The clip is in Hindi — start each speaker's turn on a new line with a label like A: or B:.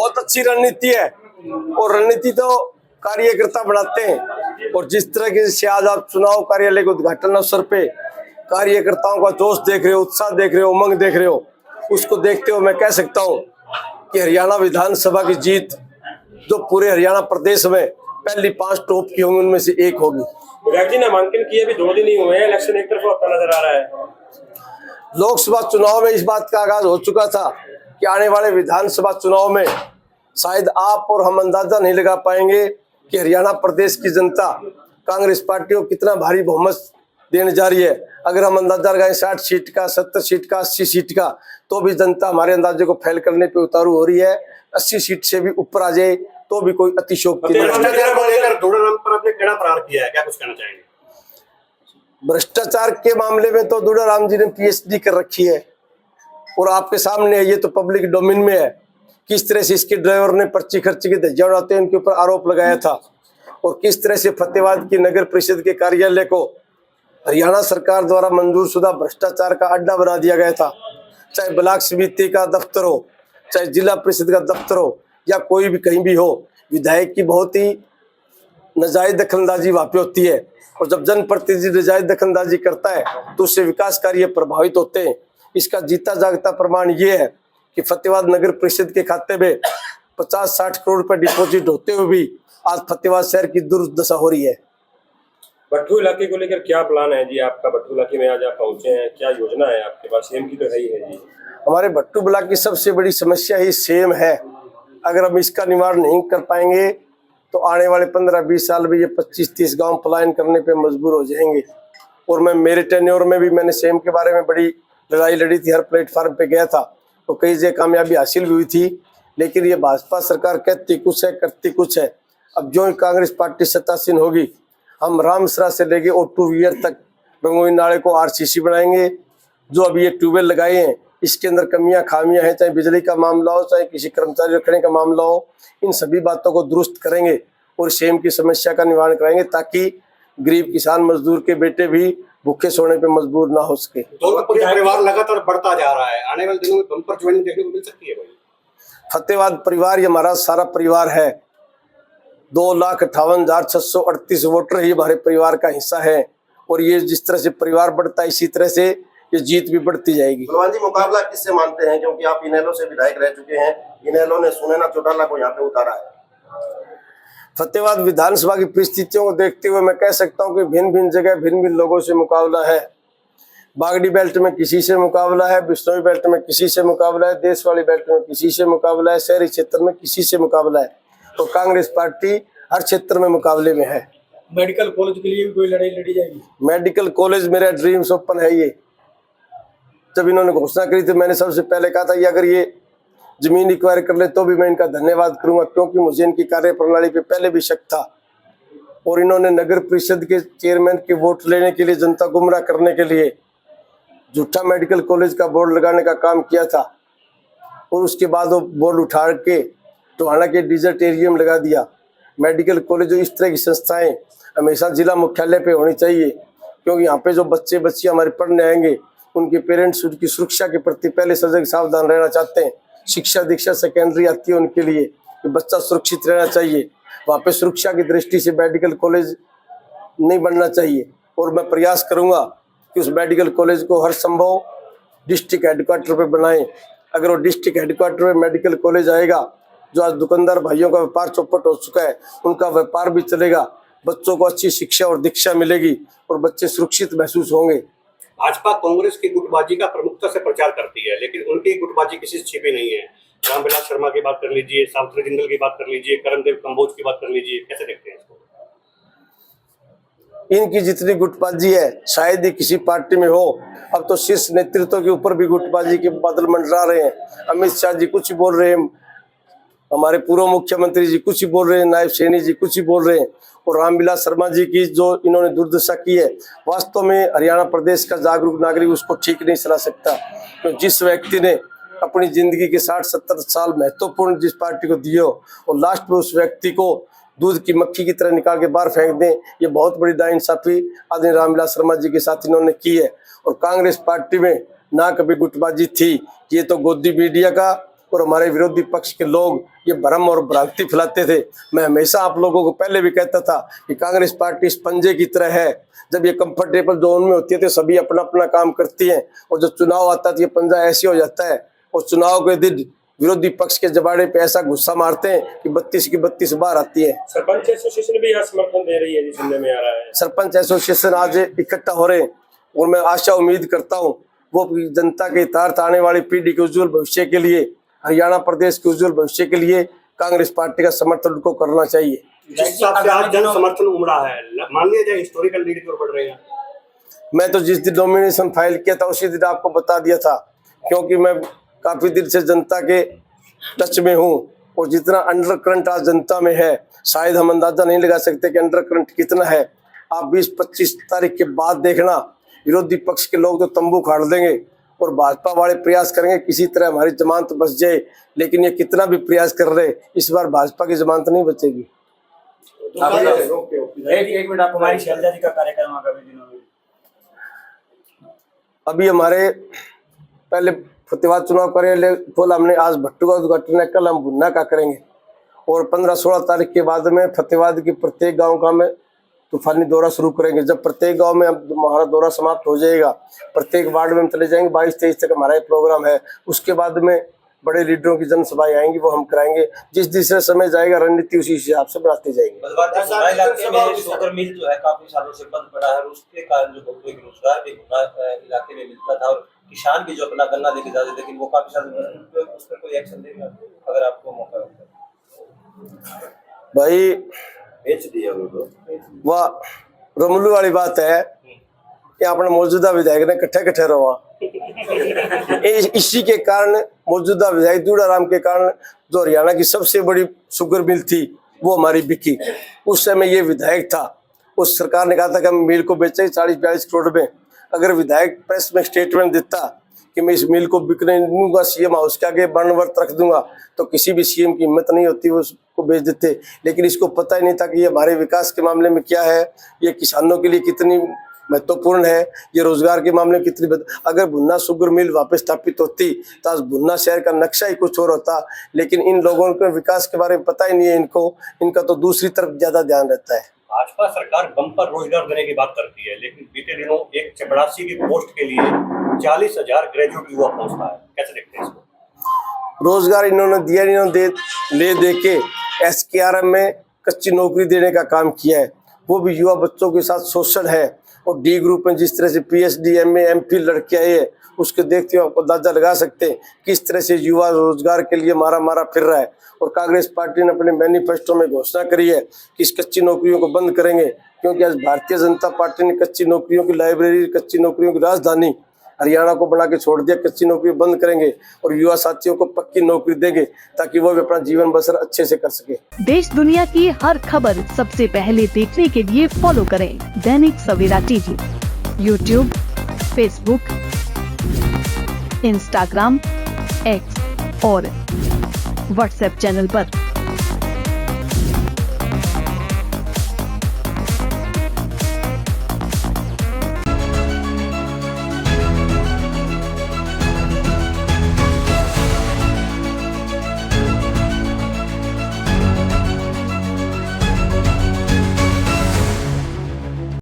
A: बहुत अच्छी रणनीति है और रणनीति तो कार्यकर्ता बनाते हैं। और जिस तरह से आज आप चुनाव कार्यालय के उद्घाटन अवसर पे कार्यकर्ताओं का जोश देख रहे हो, उत्साह देख रहे हो, उमंग देख रहे हो, उसको देखते हुए मैं कह सकता हूँ कि हरियाणा विधानसभा की जीत जो पूरे हरियाणा प्रदेश में पहली 5 टॉप की होंगी उनमें से एक होगी।
B: विधायक जी नामांकन किए भी 2 दिन ही हुए हैं, इलेक्शन एक तरफा होता नजर आ रहा है।
A: लोकसभा चुनाव में इस बात का आगाज हो चुका था कि आने वाले विधानसभा चुनाव में शायद आप और हम अंदाजा नहीं लगा पाएंगे कि हरियाणा प्रदेश की जनता कांग्रेस पार्टी को कितना भारी बहुमत देने जा रही है। अगर हम अंदाजा लगाएं 60 सीट का, 70 सीट का, 80 सीट का, तो भी जनता हमारे अंदाजे को फेल करने पे उतारू हो रही है। 80 सीट से भी ऊपर आ जाए तो भी कोई अतिशोक्ति नहीं। भ्रष्टाचार के मामले में तो दुड़ाराम जी ने PhD कर रखी है और आपके सामने है, ये तो पब्लिक डोमेन में है। किस तरह से इसके ड्राइवर ने पर्ची खर्ची के धज्जियां उड़ाते हैं उनके ऊपर आरोप लगाया था और किस तरह से फतेहाबाद की नगर परिषद के कार्यालय को हरियाणा सरकार द्वारा मंजूर शुदा भ्रष्टाचार का अड्डा बना दिया गया था। चाहे ब्लॉक समिति का दफ्तर हो, चाहे जिला परिषद का दफ्तर हो या कोई भी कहीं भी हो, विधायक की बहुत ही नाजायज दखलंदाजी वहाँ पे होती है। और जब जनप्रतिनिधि नाजायज दखलंदाजी करता है तो उससे विकास कार्य प्रभावित होते हैं। इसका जीता जागता प्रमाण ये है कि फतेहाबाद नगर परिषद के खाते में 50-60 करोड़ रुपए डिपॉजिट होते हुए भी आज फतेहाबाद शहर की दुर्दशा हो रही है।
B: भट्टू इलाके को लेकर क्या प्लान है जी आपका? भट्टू इलाके में आज आप पहुंचे हैं, क्या योजना है आपके पास? सेम की तो है ही है जी।
A: हमारे भट्टू ब्लॉक की सबसे बड़ी समस्या ही सेम है। अगर हम इसका निवारण नहीं कर पाएंगे तो आने वाले 15-20 साल में ये 25-30 गांव पलायन करने पे मजबूर हो जाएंगे। और मैं मेरे टेन्योर में भी मैंने सेम के बारे में बड़ी लड़ाई लड़ी थी, हर प्लेटफार्म पे गया था तो कई जगह कामयाबी हासिल भी हुई थी। लेकिन ये भाजपा सरकार कहती कुछ है करती कुछ है। अब जो कांग्रेस पार्टी सत्तासीन होगी, हम रामसरा से लेके O2 वीयर तक रंगोली नाले को RCC बनाएंगे। जो अभी ये ट्यूबवेल लगाए हैं इसके अंदर कमियां खामियां हैं, चाहे बिजली का मामला हो, चाहे किसी कर्मचारी रखने का मामला हो, इन सभी बातों को दुरुस्त करेंगे और सेम की समस्या का निवारण कराएंगे ताकि गरीब किसान मजदूर के बेटे भी भूखे सोने पे मजबूर ना हो सके।
C: परिवार लगातार बढ़ता जा रहा है, आने वाले दिनों में बम्पर ज्वाइनिंग देखने को मिल सकती है भाई?
A: फतेहाबाद परिवार ये हमारा सारा परिवार है। 2,58,638 वोटर ही हमारे परिवार का हिस्सा है और ये जिस तरह से परिवार बढ़ता है इसी तरह से ये जीत भी बढ़ती जाएगी।
D: बलवान जी, मुकाबला किससे मानते हैं, क्योंकि आप इनेलो से विधायक रह चुके हैं, इनेलो ने सुनैना चौटाला को यहाँ पे उतारा है।
A: फतेहाबाद विधानसभा की परिस्थितियों को देखते हुए मैं कह सकता हूँ कि भिन्न भिन्न जगह भिन्न भिन्न लोगों से मुकाबला है। बागड़ी बेल्ट में किसी से मुकाबला है, बिश्नोई बेल्ट में किसी से मुकाबला है, देश वाली बेल्ट में किसी से मुकाबला है, शहरी क्षेत्र में किसी से मुकाबला है। तो कांग्रेस पार्टी हर क्षेत्र में मुकाबले में है।
B: मेडिकल कॉलेज के लिए भी कोई लड़ाई लड़ी जाएगी?
A: मेडिकल कॉलेज मेरा ड्रीम स्वप्न है। ये जब इन्होंने घोषणा करी थी मैंने सबसे पहले कहा था कि अगर ये जमीन एक्वायर कर ले तो भी मैं इनका धन्यवाद करूंगा, क्योंकि मुझे इनकी कार्य प्रणाली पे पहले भी शक था। और इन्होंने नगर परिषद के चेयरमैन के वोट लेने के लिए, जनता गुमराह करने के लिए झूठा मेडिकल कॉलेज का बोर्ड लगाने का काम किया था और उसके बाद वो बोर्ड उठा के टोहाना के डिजर्ट एरिया में लगा दिया। मेडिकल कॉलेज जो इस तरह की संस्थाएं हमेशा जिला मुख्यालय पे होनी चाहिए, क्योंकि यहाँ पे जो बच्चे बच्चियाँ हमारे पढ़ने आएंगे उनके पेरेंट्स उनकी सुरक्षा के प्रति पहले सजग सावधान रहना चाहते हैं। शिक्षा दीक्षा सेकेंडरी आती है उनके लिए कि बच्चा सुरक्षित रहना चाहिए। वहाँ पे सुरक्षा की दृष्टि से मेडिकल कॉलेज नहीं बनना चाहिए और मैं प्रयास करूँगा कि उस मेडिकल कॉलेज को हर संभव डिस्ट्रिक्ट हेडक्वार्टर पे बनाएं। अगर वो डिस्ट्रिक्ट हेडक्वार्टर में मेडिकल कॉलेज आएगा, जो आज दुकानदार भाइयों का व्यापार चौपट हो चुका है उनका व्यापार भी चलेगा, बच्चों को अच्छी शिक्षा और दीक्षा मिलेगी और बच्चे सुरक्षित महसूस होंगे।
C: भाजपा कांग्रेस की गुटबाजी का प्रमुखता से प्रचार करती है, लेकिन उनकी गुटबाजी किसी से छिपी नहीं है। रामविलास शर्मा की बात कर लीजिए, सावित्री जिंदल की बात कर लीजिए, करणदेव कंबोज की बात कर लीजिए, कैसे देखते हैं इसको?
A: इनकी जितनी गुटबाजी है शायद ही किसी पार्टी में हो। अब तो शीर्ष नेतृत्व के ऊपर भी गुटबाजी के बादल मंडरा रहे हैं। अमित शाह जी कुछ बोल रहे हैं, हमारे पूर्व मुख्यमंत्री जी कुछ बोल रहे हैं, नायब सैनी जी कुछ बोल रहे हैं और रामविलास शर्मा जी की जो इन्होंने दुर्दशा की है, वास्तव में हरियाणा प्रदेश का जागरूक नागरिक उसको ठीक नहीं चला सकता। तो जिस व्यक्ति ने अपनी जिंदगी के 60-70 साल महत्वपूर्ण जिस पार्टी को दिए हो और लास्ट में उस व्यक्ति को दूध की मक्खी की तरह निकाल के बाहर फेंक दें, ये बहुत बड़ी नाइंसाफी आदरणीय रामविलास शर्मा जी के साथ इन्होंने की है। और कांग्रेस पार्टी में ना कभी गुटबाजी थी, ये तो गोदी मीडिया का और हमारे विरोधी पक्ष के लोग ये भ्रम और भ्रांति फैलाते थे। मैं हमेशा आप लोगों को पहले भी कहता था कि कांग्रेस पार्टी इस पंजे की तरह है, जब ये कंफर्टेबल जोन में होती है तो सभी अपना अपना काम करती हैं, और जब चुनाव आता है तो ये पंजा ऐसे हो जाता है, और चुनाव के दिन विरोधी पक्ष के जबाड़े पे ऐसा गुस्सा मारते हैं कि 32 की 32 बार आती है।
B: सरपंच एसोसिएशन भी यहाँ समर्थन दे रही है जी, सुनने में आ रहा है।
A: सरपंच एसोसिएशन आज इकट्ठा हो रहे हैं, और मैं आशा उम्मीद करता हूँ वो जनता के हितार्थ आने वाली पीढ़ी के उज्जवल भविष्य के लिए, हरियाणा प्रदेश के उज्जवल भविष्य के लिए कांग्रेस पार्टी का समर्थन उनको करना चाहिए।
C: जिस हिसाब से आज जन समर्थन उमड़ा है, मान लिया जाए हिस्टोरिकल लीड की ओर बढ़ रहे हैं।
A: मैं तो जिस दिन नॉमिनेशन फाइल किया था उसी दिन आपको बता दिया था, क्योंकि मैं काफी दिन से जनता के टच में हूँ, और जितना अंडर करंट आज जनता में है शायद हम अंदाजा नहीं लगा सकते कि अंडर करंट कितना है। आप 20-25 तारीख के बाद देखना, विरोधी पक्ष के लोग तो तंबू खाड़ देंगे और भाजपा वाले प्रयास करेंगे किसी तरह हमारी जमानत बच जाए, लेकिन ये कितना भी प्रयास कर रहे इस बार भाजपा की जमानत नहीं बचेगी।
E: एक मिनट, आप हमारी शैलजा जी का कार्यक्रम आगामी दिनों में
A: अभी हमारे पहले फतेहाबाद चुनाव कार्यालय खोला हमने, आज भट्टू का उद्घाटन है, कल हम भुन्ना का करेंगे, और 15-16 तारीख के बाद में फतेहाबाद के प्रत्येक गांव का में तूफानी दौरा शुरू करेंगे। जब प्रत्येक गांव में हमारा दौरा समाप्त हो जाएगा, प्रत्येक वार्ड में हम चले जाएंगे। 22-23 तक हमारा ये प्रोग्राम है। उसके बाद में बड़े लीडरों की जनसभाएं आएंगी, वो हम कराएंगे। जिस जिस समय जाएगा रणनीति उसी हिसाब से बनाते जाएंगे।
E: इलाके में शुगर मिल जो है काफी सालों से बंद पड़ा है, उसके कारण जो बहुतों को रोजगार भी इलाके में मिलता था, और किसान भी जो अपना गन्ना लेके जाते, लेकिन वो काफी साल उस पर कोई एक्शन देगा अगर आपको मौका मिलता?
A: भाई
E: बेच दिया वो,
A: वह रमलू वाली बात है कि अपने मौजूदा विधायक ने कट्ठे रहा इसी के कारण मौजूदा विधायक दूड़ाराम के कारण जो हरियाणा की सबसे बड़ी शुगर मिल थी वो हमारी बिकी। उस समय ये विधायक था, उस सरकार ने कहा था कि हम मिल को बेचेंगे 40-42 करोड़ में। अगर विधायक प्रेस में स्टेटमेंट देता कि मैं इस मिल को बिकने दूंगा, सीएम हाउस के आगे बंदोबस्त रख दूंगा, तो किसी भी सीएम की हिम्मत नहीं होती वो उसको बेच देते। लेकिन इसको पता ही नहीं था कि ये हमारे विकास के मामले में क्या है, ये किसानों के लिए कितनी महत्वपूर्ण है, ये रोजगार के मामले में कितनी अगर भुन्ना शुगर मिल वापस स्थापित होती तो आज भुन्ना शहर का नक्शा ही कुछ और होता। लेकिन इन लोगों को विकास के बारे में पता ही नहीं है, इनका तो दूसरी तरफ ज्यादा ध्यान रहता है।
C: भाजपा सरकार बम्पर रोजगार देने की बात करती है, लेकिन बीते दिनों एक चपरासी की पोस्ट के लिए 40,000 ग्रेजुएट युवा पहुंचता है, कैसे देखते हैं इसको?
A: रोजगार इन्होंने दिया, इन्होंने दे के SKRM में कच्ची नौकरी देने का काम किया है, वो भी युवा बच्चों के साथ शोषण है। और D ग्रुप में जिस तरह से PhD MA MPhil लड़के आए हैं, उसके देखते हुए आपको अंदाजा लगा सकते हैं किस तरह से युवा रोजगार के लिए मारा फिर रहा है। और कांग्रेस पार्टी ने अपने मैनिफेस्टो में घोषणा करी है कि इस कच्ची नौकरियों को बंद करेंगे, क्योंकि आज भारतीय जनता पार्टी ने कच्ची नौकरियों की लाइब्रेरी, कच्ची नौकरियों की राजधानी हरियाणा को बना के छोड़ दिया। कच्ची नौकरी बंद करेंगे और युवा साथियों को पक्की नौकरी देंगे ताकि वो भी अपना जीवन बसर अच्छे से कर सके।
F: देश दुनिया की हर खबर सबसे पहले देखने के लिए फॉलो करें Dainik Savera TV, YouTube, Facebook, Instagram, X और व्हाट्सएप चैनल पर।